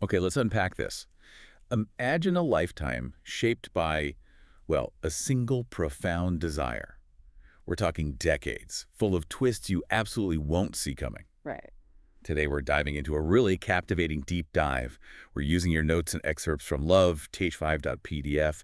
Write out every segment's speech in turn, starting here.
Okay, let's unpack this. Imagine a lifetime shaped by, well, a single profound desire. We're talking decades, full of twists you absolutely won't see coming. Right. Today we're diving into a really captivating deep dive. We're using your notes and excerpts from Love, th5.pdf.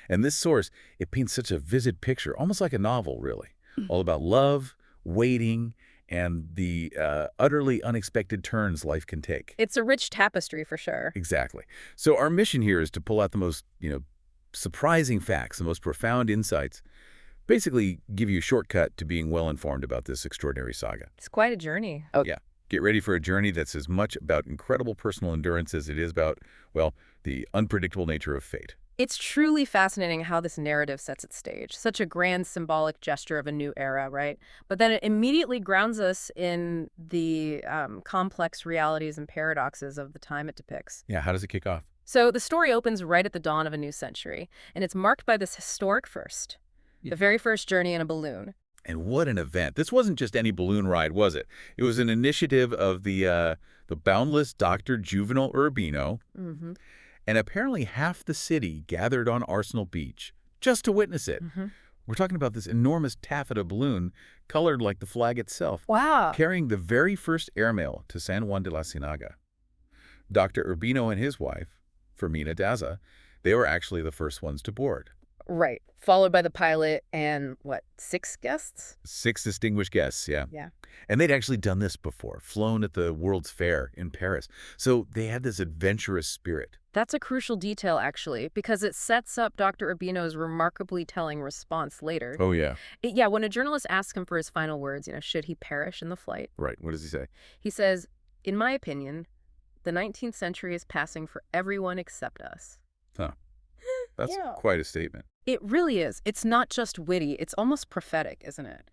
And this source, it paints such a vivid picture, almost like a novel, really. All about love, waiting, and the utterly unexpected turns life can take. It's a rich tapestry for sure. Exactly. So our mission here is to pull out the most, surprising facts, the most profound insights, basically give you a shortcut to being well-informed about this extraordinary saga. It's quite a journey. Yeah. Get ready for a journey that's as much about incredible personal endurance as it is about, well, the unpredictable nature of fate. It's truly fascinating how this narrative sets its stage. Such a grand symbolic gesture of a new era, right? But then it immediately grounds us in the complex realities and paradoxes of the time it depicts. Yeah, how does it kick off? So the story opens right at the dawn of a new century, and it's marked by this historic first. Yeah. The very first journey in a balloon. And what an event. This wasn't just any balloon ride, was it? It was an initiative of the boundless Dr. Juvenal Urbino. Mm-hmm. And apparently half the city gathered on Arsenal Beach just to witness it. Mm-hmm. We're talking about this enormous taffeta balloon colored like the flag itself, Wow. carrying the very first airmail to San Juan de la Ciénaga. Dr. Urbino and his wife, Fermina Daza, they were actually the first ones to board. Right. Followed by the pilot and, 6 guests? 6 distinguished guests, yeah. Yeah. And they'd actually done this before, flown at the World's Fair in Paris. So they had this adventurous spirit. That's a crucial detail, actually, because it sets up Dr. Urbino's remarkably telling response later. Oh, yeah. When a journalist asks him for his final words, should he perish in the flight? Right. What does he say? He says, "In my opinion, the 19th century is passing for everyone except us." Huh. That's Yeah. quite a statement. It really is. It's not just witty. It's almost prophetic, isn't it?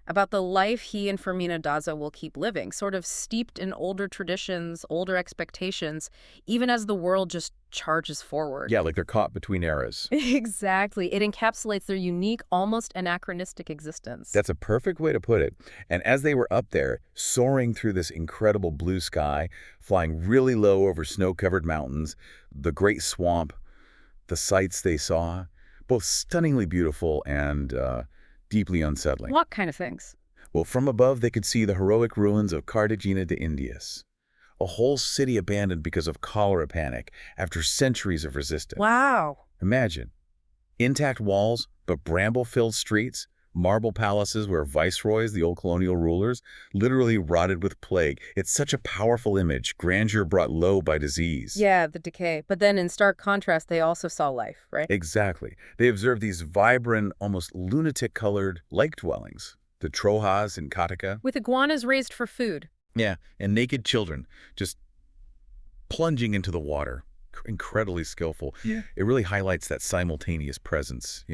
About the life he and Fermina Daza will keep living, sort of steeped in older traditions, older expectations, even as the world just charges forward. Yeah, like they're caught between eras. Exactly. It encapsulates their unique, almost anachronistic existence. That's a perfect way to put it. And as they were up there, soaring through this incredible blue sky, flying really low over snow-covered mountains, the great swamp, the sights they saw, both stunningly beautiful and deeply unsettling. What kind of things? Well, from above, they could see the heroic ruins of Cartagena de Indias, a whole city abandoned because of cholera panic after centuries of resistance. Wow. Imagine, intact walls, but bramble-filled streets, marble palaces where viceroys, the old colonial rulers, literally rotted with plague. It's such a powerful image, grandeur brought low by disease. Yeah, the decay. But then in stark contrast, they also saw life, right? Exactly. They observed these vibrant, almost lunatic-colored lake dwellings, the Trojas in Cataca. With iguanas raised for food. Yeah, and naked children just plunging into the water. Incredibly skillful. Yeah. It really highlights that simultaneous presence,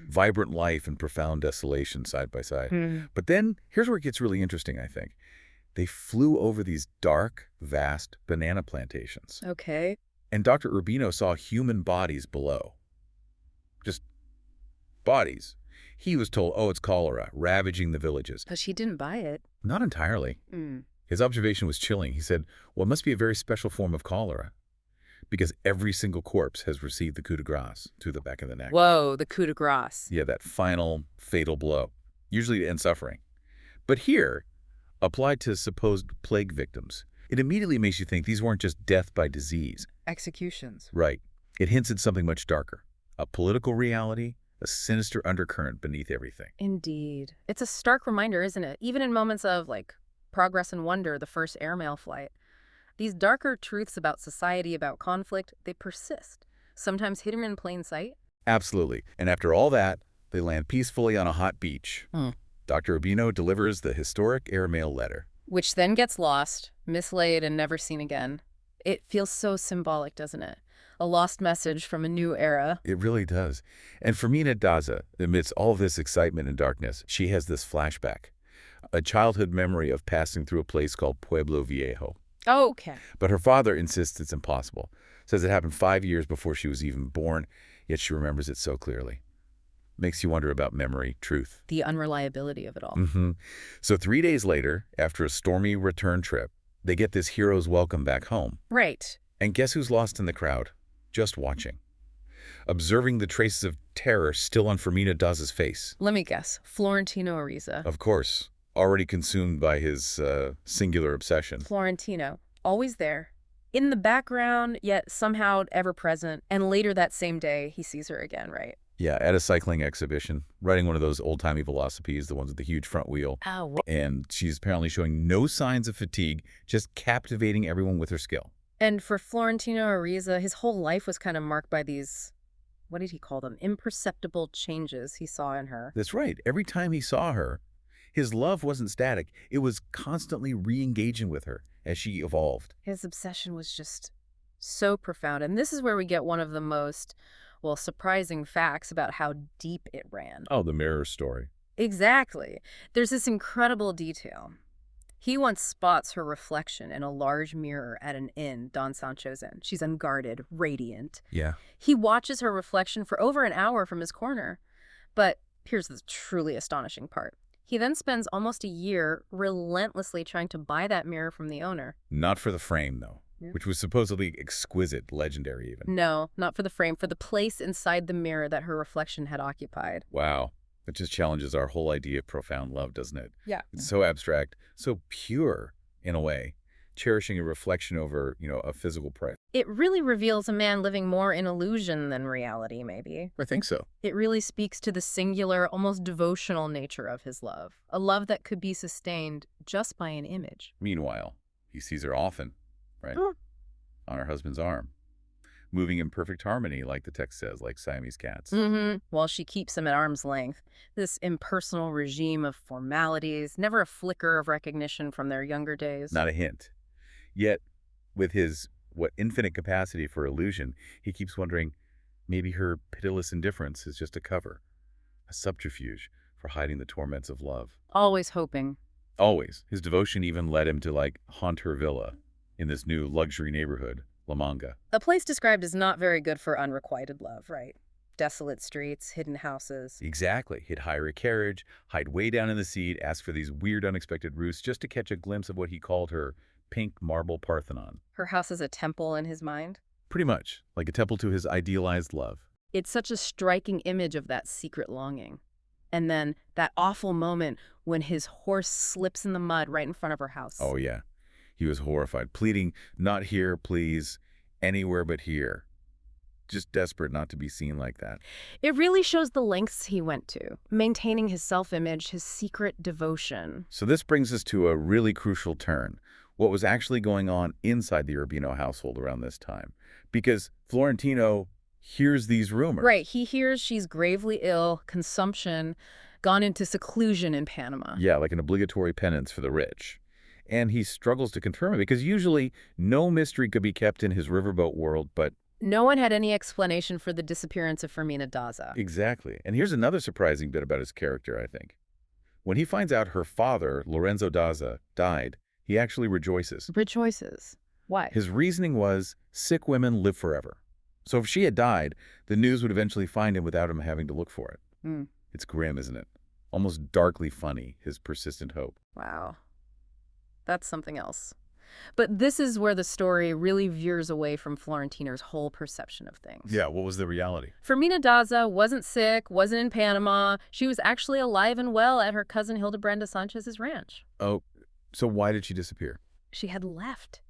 vibrant life and profound desolation side by side. But then, here's where it gets really interesting, I think. They flew over these dark, vast banana plantations. Okay. And Dr. Urbino saw human bodies below. Just bodies. He was told, oh, it's cholera, ravaging the villages. But she didn't buy it. Not entirely. His observation was chilling. He said, well, it must be a very special form of cholera, because every single corpse has received the coup de grace to the back of the neck. Whoa, the coup de grace. Yeah, that final fatal blow, usually to end suffering. But here, applied to supposed plague victims, it immediately makes you think these weren't just death by disease. Executions. Right. It hints at something much darker, a political reality, a sinister undercurrent beneath everything. Indeed. It's a stark reminder, isn't it? Even in moments of, progress and wonder, the first airmail flight. These darker truths about society, about conflict, they persist, sometimes hidden in plain sight. Absolutely. And after all that, they land peacefully on a hot beach. Dr. Urbino delivers the historic airmail letter. Which then gets lost, mislaid, and never seen again. It feels so symbolic, doesn't it? A lost message from a new era. It really does. And Fermina Daza, amidst all of this excitement and darkness, she has this flashback, a childhood memory of passing through a place called Pueblo Viejo. Oh, okay. But her father insists it's impossible, says it happened 5 years before she was even born, yet she remembers it so clearly. Makes you wonder about memory, truth. The unreliability of it all. So 3 days later, after a stormy return trip, they get this hero's welcome back home. Right. And guess who's lost in the crowd? Just watching. Observing the traces of terror still on Fermina Daza's face. Let me guess. Florentino Ariza. Of course, already consumed by his singular obsession. Florentino. Always there. In the background, yet somehow ever present. And later that same day, he sees her again, right? Yeah, at a cycling exhibition, riding one of those old-timey velocipedes, the ones with the huge front wheel. Oh, And she's apparently showing no signs of fatigue, just captivating everyone with her skill. and for Florentino Ariza, his whole life was kind of marked by these, what did he call them? Imperceptible changes he saw in her. That's right. Every time he saw her, his love wasn't static. It was constantly re-engaging with her as she evolved. His obsession was just so profound. And this is where we get one of the most, well, surprising facts about how deep it ran. Oh, the mirror story. Exactly. There's this incredible detail. He once spots her reflection in a large mirror at an inn Don Sancho's in. She's unguarded, radiant. Yeah. He watches her reflection for over an hour from his corner. But here's the truly astonishing part. He then spends almost a year relentlessly trying to buy that mirror from the owner. Not for the frame, though, Yeah. which was supposedly exquisite, legendary even. No, not for the frame, for the place inside the mirror that her reflection had occupied. Wow. It just challenges our whole idea of profound love, doesn't it? Yeah. It's so abstract, so pure in a way, cherishing a reflection over, a physical price. It really reveals a man living more in illusion than reality, maybe. I think so. It really speaks to the singular, almost devotional nature of his love. A love that could be sustained just by an image. Meanwhile, he sees her often, right? Mm. On her husband's arm, moving in perfect harmony, like the text says, like Siamese cats. While she keeps him at arm's length. This impersonal regime of formalities, never a flicker of recognition from their younger days. Not a hint. Yet, with his, infinite capacity for illusion, he keeps wondering, maybe her pitiless indifference is just a cover, a subterfuge for hiding the torments of love. Always hoping. Always. His devotion even led him to, haunt her villa in this new luxury neighborhood, La Manga. A place described as not very good for unrequited love, right? Desolate streets, hidden houses. Exactly. He'd hire a carriage, hide way down in the seat, ask for these weird unexpected roosts just to catch a glimpse of what he called her pink marble Parthenon. Her house is a temple in his mind. Pretty much, like a temple to his idealized love. It's such a striking image of that secret longing. And then that awful moment when his horse slips in the mud right in front of her house. Oh, yeah. He was horrified, pleading, "Not here, please. Anywhere but here." Just desperate not to be seen like that. It really shows the lengths he went to, maintaining his self-image, his secret devotion. So this brings us to a really crucial turn. What was actually going on inside the Urbino household around this time? Because Florentino hears these rumors. Right, he hears she's gravely ill, consumption, gone into seclusion in Panama. Yeah, like an obligatory penance for the rich. And he struggles to confirm it because usually no mystery could be kept in his riverboat world, but... No one had any explanation for the disappearance of Fermina Daza. Exactly. And here's another surprising bit about his character, I think. When he finds out her father, Lorenzo Daza, died, he actually rejoices. Rejoices. Why? His reasoning was, sick women live forever. So if she had died, the news would eventually find him without him having to look for it. It's grim, isn't it? Almost darkly funny, his persistent hope. Wow. That's something else. But this is where the story really veers away from Florentino's whole perception of things. Yeah, what was the reality? Fermina Daza wasn't sick, wasn't in Panama. She was actually alive and well at her cousin Hildebranda Sanchez's ranch. Oh, so why did she disappear? She had left.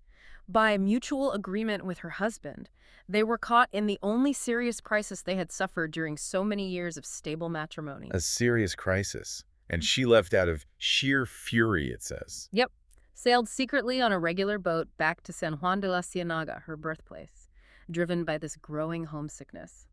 By mutual agreement with her husband, they were caught in the only serious crisis they had suffered during so many years of stable matrimony. A serious crisis. And she left out of sheer fury, it says. Yep. Sailed secretly on a regular boat back to San Juan de la Ciénaga, her birthplace, driven by this growing homesickness.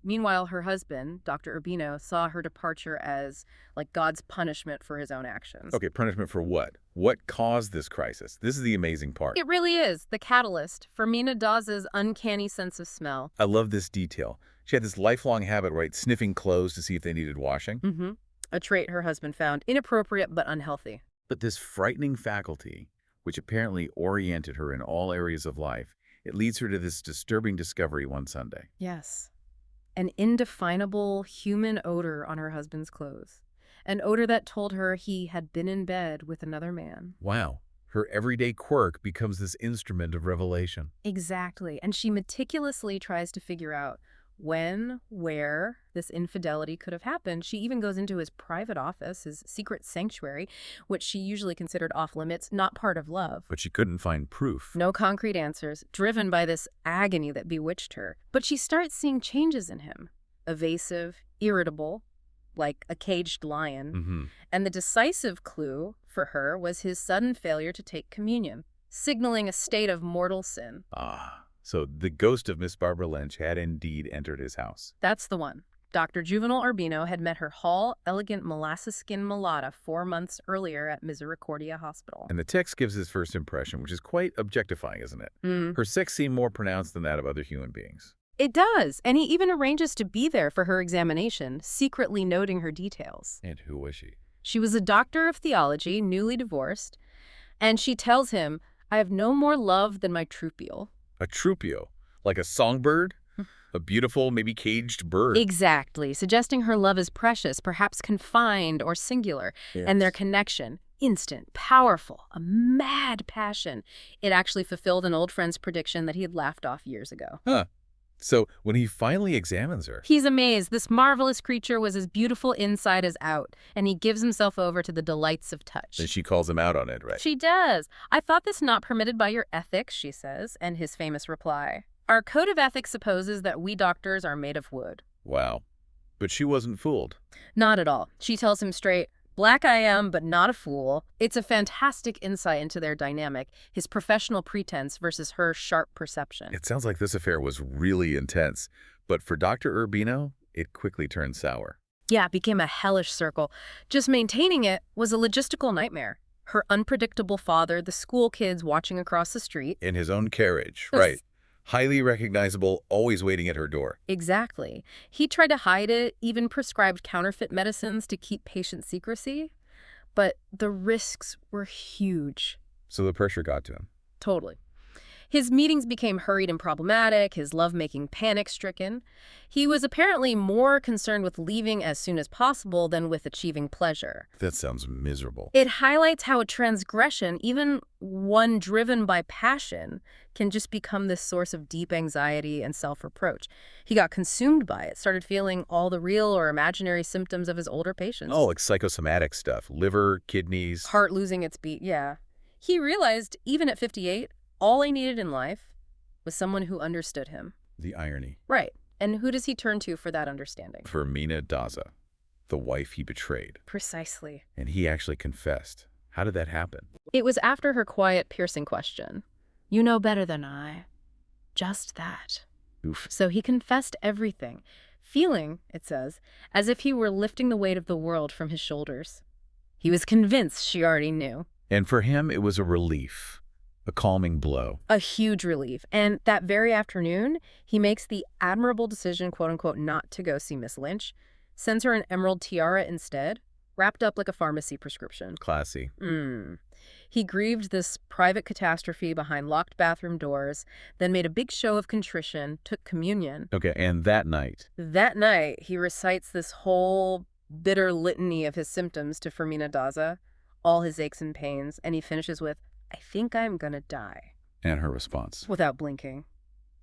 Meanwhile, her husband, Dr. Urbino, saw her departure as, like, God's punishment for his own actions. Okay, punishment for what? What caused this crisis? This is the amazing part. It really is. The catalyst. Fermina Daza's uncanny sense of smell. I love this detail. She had this lifelong habit, right, sniffing clothes to see if they needed washing. A trait her husband found inappropriate but unhealthy. But this frightening faculty, which apparently oriented her in all areas of life, it leads her to this disturbing discovery one Sunday. Yes. An indefinable human odor on her husband's clothes. An odor that told her he had been in bed with another man. Wow. Her everyday quirk becomes this instrument of revelation. Exactly. And she meticulously tries to figure out when, where this infidelity could have happened. She even goes into his private office, his secret sanctuary, which she usually considered off limits, not part of love. But she couldn't find proof. No concrete answers, driven by this agony that bewitched her. But she starts seeing changes in him. Evasive, irritable, like a caged lion. And the decisive clue for her was his sudden failure to take communion, signaling a state of mortal sin. Ah, so the ghost of Miss Barbara Lynch had indeed entered his house. That's the one. Dr. Juvenal Urbino had met her Hall, elegant molasses-skinned mulatta 4 months earlier at Misericordia Hospital. And the text gives his first impression, which is quite objectifying, isn't it? Her sex seemed more pronounced than that of other human beings. It does, and he even arranges to be there for her examination, secretly noting her details. And who was she? She was a doctor of theology, newly divorced, and she tells him, "I have no more love than my troupial." A troupial, like a songbird? A beautiful, maybe caged bird. Exactly, suggesting her love is precious, perhaps confined or singular, and their connection, instant, powerful, a mad passion. It actually fulfilled an old friend's prediction that he had laughed off years ago. Huh. So when he finally examines her... He's amazed. This marvelous creature was as beautiful inside as out, and he gives himself over to the delights of touch. Then she calls him out on it, right? She does. "I thought this not permitted by your ethics," she says, and his famous reply, "Our code of ethics supposes that we doctors are made of wood." Wow. But she wasn't fooled. Not at all. She tells him straight, "Black I am, but not a fool." It's a fantastic insight into their dynamic, his professional pretense versus her sharp perception. It sounds like this affair was really intense, but for Dr. Urbino, it quickly turned sour. Yeah, it became a hellish circle. Just maintaining it was a logistical nightmare. Her unpredictable father, the school kids watching across the street. In his own carriage, right. Highly recognizable, always waiting at her door. Exactly. He tried to hide it, even prescribed counterfeit medicines to keep patient secrecy. But the risks were huge. So the pressure got to him. Totally. His meetings became hurried and problematic, his lovemaking panic-stricken. He was apparently more concerned with leaving as soon as possible than with achieving pleasure. That sounds miserable. It highlights how a transgression, even one driven by passion, can just become this source of deep anxiety and self-reproach. He got consumed by it, started feeling all the real or imaginary symptoms of his older patients. Oh, like psychosomatic stuff. Liver, kidneys. Heart losing its beat, yeah. He realized, even at 58, all he needed in life was someone who understood him. The irony. Right. And who does he turn to for that understanding? Firmina Daza, the wife he betrayed. Precisely. And he actually confessed. How did that happen? It was after her quiet, piercing question. "You know better than I." Just that. Oof. So he confessed everything, feeling, it says, as if he were lifting the weight of the world from his shoulders. He was convinced she already knew. And for him, it was a relief. A calming blow. A huge relief. And that very afternoon, he makes the admirable decision, quote-unquote, not to go see Miss Lynch, sends her an emerald tiara instead, wrapped up like a pharmacy prescription. Classy. He grieved this private catastrophe behind locked bathroom doors, then made a big show of contrition, took communion. Okay, and that night? That night, he recites this whole bitter litany of his symptoms to Firmina Daza, all his aches and pains, and he finishes with, "I think I'm gonna die." And her response? Without blinking.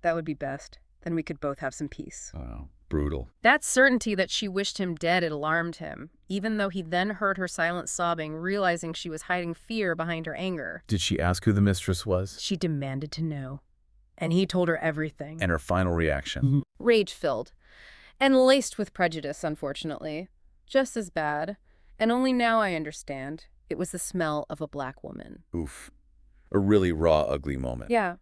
"That would be best. Then we could both have some peace." Oh, brutal. That certainty that she wished him dead, it alarmed him, even though he then heard her silent sobbing, realizing she was hiding fear behind her anger. Did she ask who the mistress was? She demanded to know. And he told her everything. And her final reaction? Rage-filled. And laced with prejudice, unfortunately. Just as bad. And only now I understand. It was the smell of a black woman. Oof. A really raw, ugly moment. Yeah.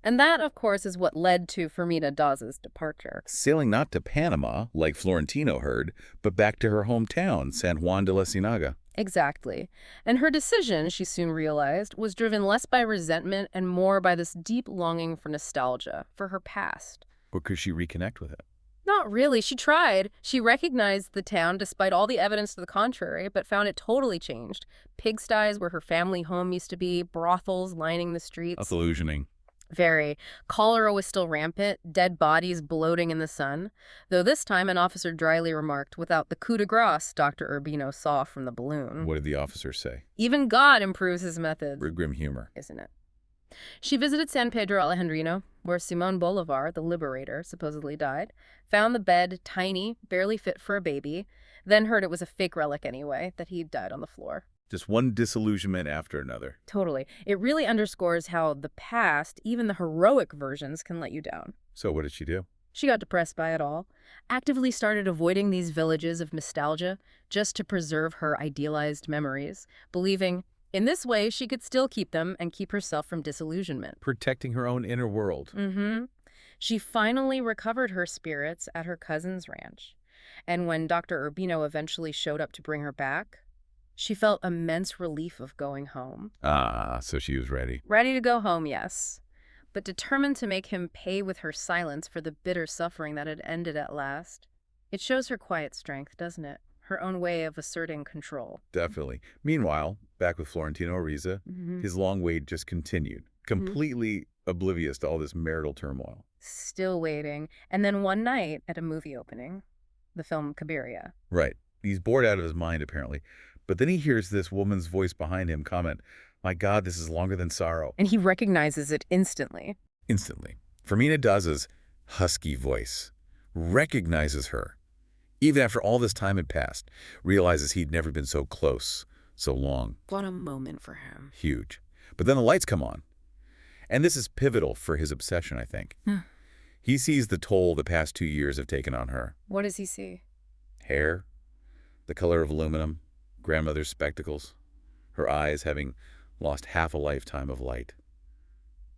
And that, of course, is what led to Firmina Daza's departure. Sailing not to Panama, like Florentino heard, but back to her hometown, San Juan de la Ciénaga. Exactly. And her decision, she soon realized, was driven less by resentment and more by this deep longing for nostalgia, for her past. Or could she reconnect with it? Not really. She tried. She recognized the town despite all the evidence to the contrary, but found it totally changed. Pigsties where her family home used to be, brothels lining the streets. Disillusioning. Very. Cholera was still rampant, dead bodies bloating in the sun. Though this time an officer dryly remarked, without the coup de grace Dr. Urbino saw from the balloon. What did the officer say? Even God improves his methods. Grim humor. Isn't it? She visited San Pedro Alejandrino, where Simón Bolívar, the liberator, supposedly died, found the bed tiny, barely fit for a baby, then heard it was a fake relic anyway, that he'd died on the floor. Just one disillusionment after another. Totally. It really underscores how the past, even the heroic versions, can let you down. So what did she do? She got depressed by it all, actively started avoiding these villages of nostalgia just to preserve her idealized memories, believing in this way she could still keep them and keep herself from disillusionment. Protecting her own inner world. She finally recovered her spirits at her cousin's ranch. And when Dr. Urbino eventually showed up to bring her back, she felt immense relief of going home. Ah, so she was ready. Ready to go home, yes, but determined to make him pay with her silence for the bitter suffering that had ended at last. It shows her quiet strength, doesn't it? Her own way of asserting control. Definitely. Meanwhile, back with Florentino Ariza, his long wait just continued, completely oblivious to all this marital turmoil. Still waiting. And then one night at a movie opening, the film Cabiria. Right. He's bored out of his mind, apparently. But then he hears this woman's voice behind him comment, "My God, this is longer than sorrow." And he recognizes it instantly. Instantly. Fermina Daza's husky voice recognizes her. Even after all this time had passed, realizes he'd never been so close, so long. What a moment for him. Huge. But then the lights come on. And this is pivotal for his obsession, I think. He sees the toll the past 2 years have taken on her. What does he see? Hair, the color of aluminum, grandmother's spectacles, her eyes having lost half a lifetime of light.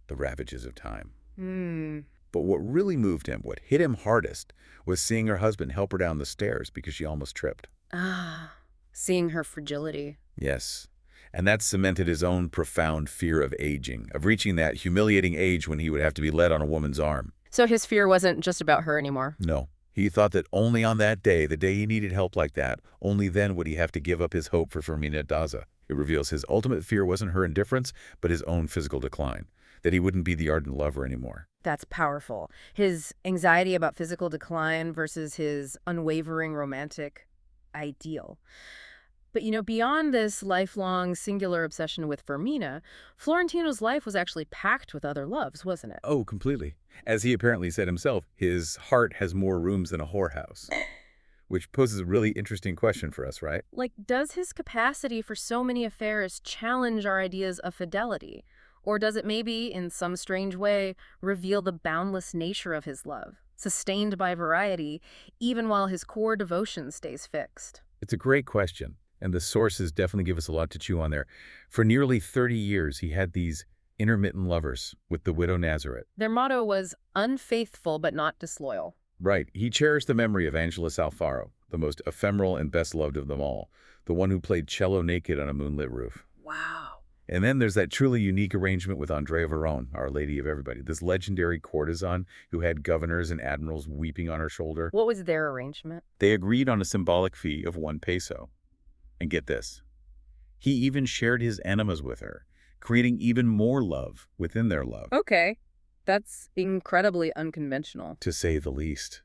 The ravages of time. But what really moved him, what hit him hardest, was seeing her husband help her down the stairs because she almost tripped. Seeing her fragility. Yes. And that cemented his own profound fear of aging, of reaching that humiliating age when he would have to be led on a woman's arm. So his fear wasn't just about her anymore? No. He thought that only on that day, the day he needed help like that, only then would he have to give up his hope for Fermina Daza. It reveals his ultimate fear wasn't her indifference, but his own physical decline, that he wouldn't be the ardent lover anymore. That's powerful. His anxiety about physical decline versus his unwavering romantic ideal. But, beyond this lifelong singular obsession with Fermina, Florentino's life was actually packed with other loves, wasn't it? Oh, completely. As he apparently said himself, his heart has more rooms than a whorehouse. Which poses a really interesting question for us, right? Like, does his capacity for so many affairs challenge our ideas of fidelity? Or does it maybe, in some strange way, reveal the boundless nature of his love, sustained by variety, even while his core devotion stays fixed? It's a great question. And the sources definitely give us a lot to chew on there. For nearly 30 years, he had these intermittent lovers with the widow Nazareth. Their motto was unfaithful but not disloyal. Right. He cherished the memory of Angeles Alfaro, the most ephemeral and best loved of them all, the one who played cello naked on a moonlit roof. Wow. And then there's that truly unique arrangement with Andrea Verón, Our Lady of Everybody, this legendary courtesan who had governors and admirals weeping on her shoulder. What was their arrangement? They agreed on a symbolic fee of 1 peso. And get this, he even shared his enemas with her, creating even more love within their love. Okay, that's incredibly unconventional. To say the least.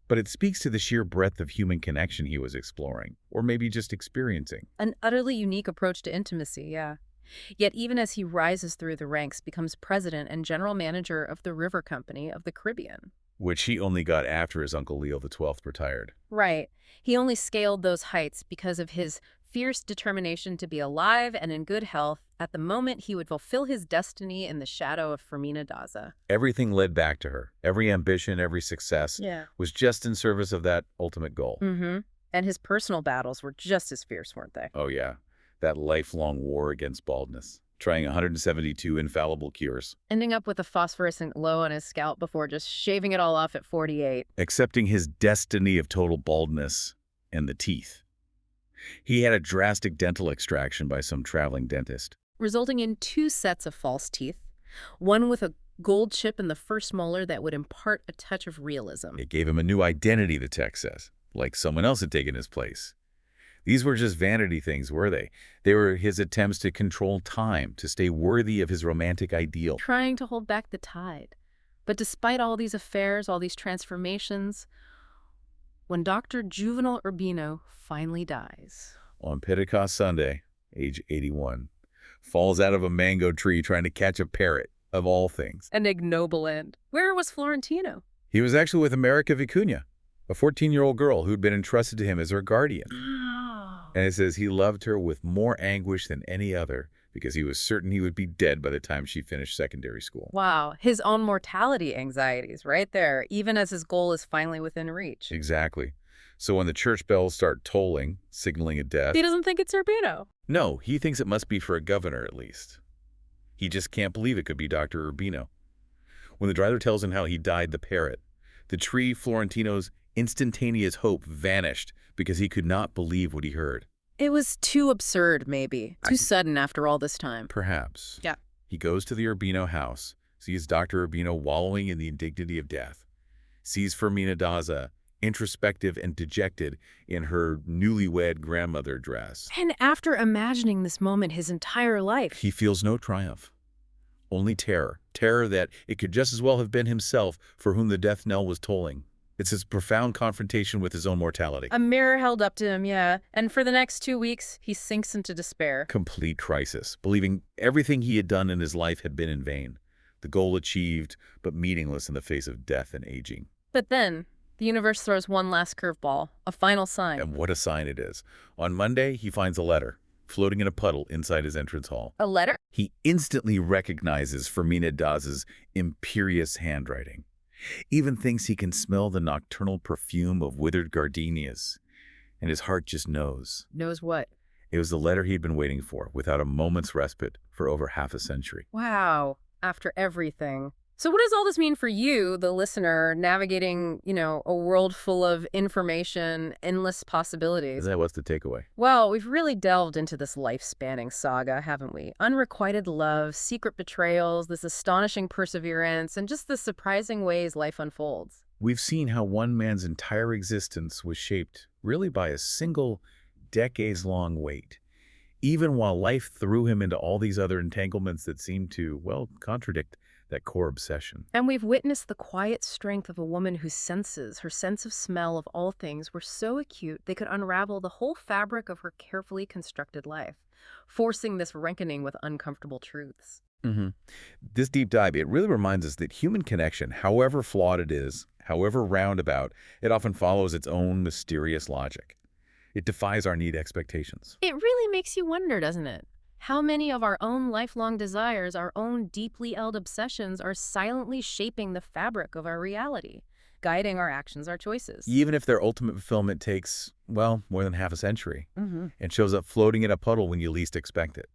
But it speaks to the sheer breadth of human connection he was exploring, or maybe just experiencing. An utterly unique approach to intimacy, yeah. Yet even as he rises through the ranks, becomes president and general manager of the River Company of the Caribbean. Which he only got after his Uncle Leo XII retired. Right. He only scaled those heights because of his fierce determination to be alive and in good health at the moment he would fulfill his destiny in the shadow of Fermina Daza. Everything led back to her. Every ambition, every success was just in service of that ultimate goal. And his personal battles were just as fierce, weren't they? Oh, yeah. That lifelong war against baldness, trying 172 infallible cures. Ending up with a phosphorescent glow on his scalp before just shaving it all off at 48. Accepting his destiny of total baldness and the teeth. He had a drastic dental extraction by some traveling dentist, resulting in 2 sets of false teeth, one with a gold chip in the first molar that would impart a touch of realism. It gave him a new identity, the text says, like someone else had taken his place. These were just vanity things, were they? They were his attempts to control time, to stay worthy of his romantic ideal. Trying to hold back the tide. But despite all these affairs, all these transformations, when Dr. Juvenal Urbino finally dies. On Pentecost Sunday, age 81, falls out of a mango tree trying to catch a parrot, of all things. An ignoble end. Where was Florentino? He was actually with America Vicuña, a 14-year-old girl who'd been entrusted to him as her guardian. Oh. And it says he loved her with more anguish than any other because he was certain he would be dead by the time she finished secondary school. Wow, his own mortality anxieties right there, even as his goal is finally within reach. Exactly. So when the church bells start tolling, signaling a death... He doesn't think it's Urbino. No, he thinks it must be for a governor at least. He just can't believe it could be Dr. Urbino. When the driver tells him how he died the parrot, the tree Florentino's instantaneous hope vanished because he could not believe what he heard. It was too absurd, maybe. Too sudden after all this time. Perhaps. Yeah. He goes to the Urbino house, sees Dr. Urbino wallowing in the indignity of death, sees Fermina Daza, introspective and dejected in her newlywed grandmother dress. And after imagining this moment his entire life, He feels no triumph, only terror. Terror that it could just as well have been himself for whom the death knell was tolling. It's his profound confrontation with his own mortality. a mirror held up to him, yeah. And for the next 2 weeks, he sinks into despair. Complete crisis, believing everything he had done in his life had been in vain. The goal achieved, but meaningless in the face of death and aging. But then, the universe throws one last curveball, a final sign. And what a sign it is. On Monday, he finds a letter floating in a puddle inside his entrance hall. A letter? He instantly recognizes Fermina Daza's imperious handwriting. Even thinks he can smell the nocturnal perfume of withered gardenias. And his heart just knows. Knows what? It was the letter he'd been waiting for, without a moment's respite, for over half a century. Wow. After everything. So what does all this mean for you, the listener, navigating, a world full of information, endless possibilities? What's the takeaway? Well, we've really delved into this life-spanning saga, haven't we? Unrequited love, secret betrayals, this astonishing perseverance, and just the surprising ways life unfolds. We've seen how one man's entire existence was shaped really by a single decades-long wait, even while life threw him into all these other entanglements that seemed to, well, contradict that core obsession. And we've witnessed the quiet strength of a woman whose senses, her sense of smell of all things, were so acute they could unravel the whole fabric of her carefully constructed life, forcing this reckoning with uncomfortable truths. This deep dive, it really reminds us that human connection, however flawed it is, however roundabout, it often follows its own mysterious logic. It defies our neat expectations. It really makes you wonder, doesn't it? How many of our own lifelong desires, our own deeply held obsessions, are silently shaping the fabric of our reality, guiding our actions, our choices? Even if their ultimate fulfillment takes, well, more than half a century, and shows up floating in a puddle when you least expect it.